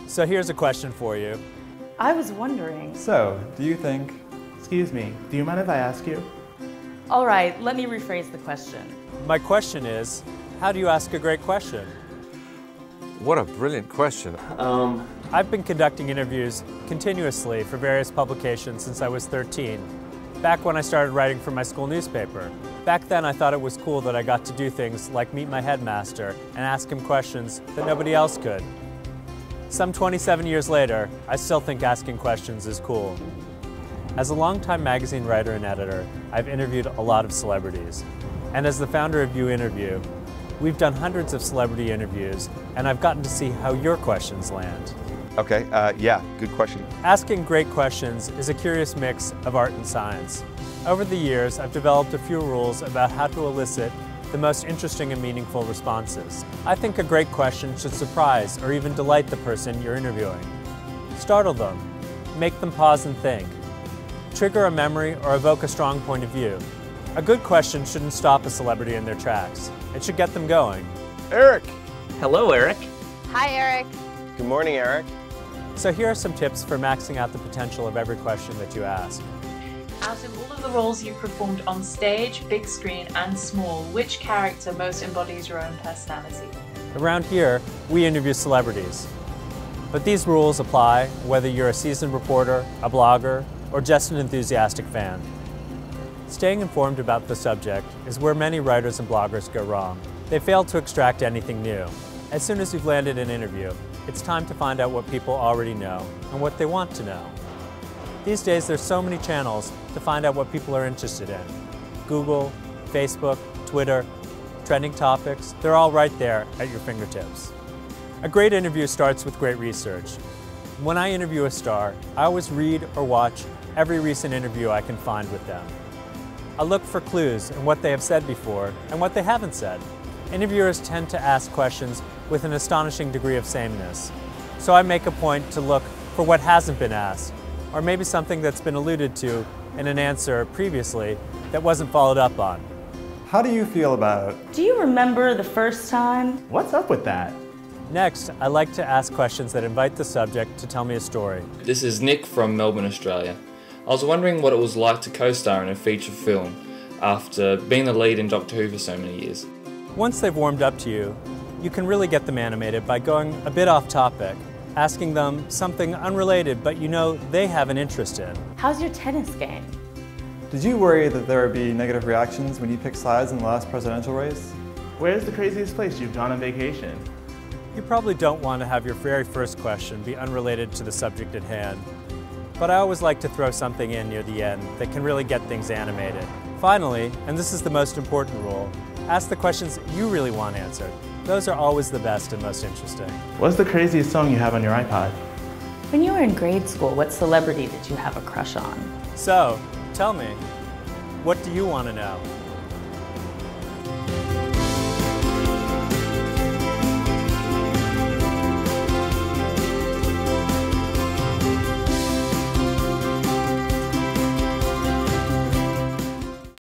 So here's a question for you. I was wondering. So, do you think... Excuse me, do you mind if I ask you? All right, let me rephrase the question. My question is, how do you ask a great question? What a brilliant question. I've been conducting interviews continuously for various publications since I was 13, back when I started writing for my school newspaper. Back then I thought it was cool that I got to do things like meet my headmaster and ask him questions that nobody else could. Some 27 years later, I still think asking questions is cool. As a longtime magazine writer and editor, I've interviewed a lot of celebrities. And as the founder of Uinterview, we've done hundreds of celebrity interviews, and I've gotten to see how your questions land. Okay, yeah, good question. Asking great questions is a curious mix of art and science. Over the years, I've developed a few rules about how to elicit the most interesting and meaningful responses. I think a great question should surprise or even delight the person you're interviewing. Startle them, make them pause and think, trigger a memory or evoke a strong point of view. A good question shouldn't stop a celebrity in their tracks. It should get them going. Eric! Hello, Eric. Hi, Eric. Good morning, Eric. So here are some tips for maxing out the potential of every question that you ask. Out of all of the roles you've performed on stage, big screen and small, which character most embodies your own personality? Around here, we interview celebrities. But these rules apply whether you're a seasoned reporter, a blogger, or just an enthusiastic fan. Staying informed about the subject is where many writers and bloggers go wrong. They fail to extract anything new. As soon as you've landed an interview, it's time to find out what people already know and what they want to know. These days, there's so many channels to find out what people are interested in. Google, Facebook, Twitter, trending topics, they're all right there at your fingertips. A great interview starts with great research. When I interview a star, I always read or watch every recent interview I can find with them. I look for clues in what they have said before and what they haven't said. Interviewers tend to ask questions with an astonishing degree of sameness. So I make a point to look for what hasn't been asked, or maybe something that's been alluded to in an answer previously that wasn't followed up on. How do you feel about... Do you remember the first time? What's up with that? Next, I like to ask questions that invite the subject to tell me a story. This is Nick from Melbourne, Australia. I was wondering what it was like to co-star in a feature film after being the lead in Doctor Who for so many years. Once they've warmed up to you, you can really get them animated by going a bit off topic, asking them something unrelated but you know they have an interest in. How's your tennis game? Did you worry that there would be negative reactions when you picked sides in the last presidential race? Where's the craziest place you've gone on vacation? You probably don't want to have your very first question be unrelated to the subject at hand, but I always like to throw something in near the end that can really get things animated. Finally, and this is the most important rule, ask the questions you really want answered. Those are always the best and most interesting. What's the craziest song you have on your iPod? When you were in grade school, what celebrity did you have a crush on? So, tell me, what do you want to know?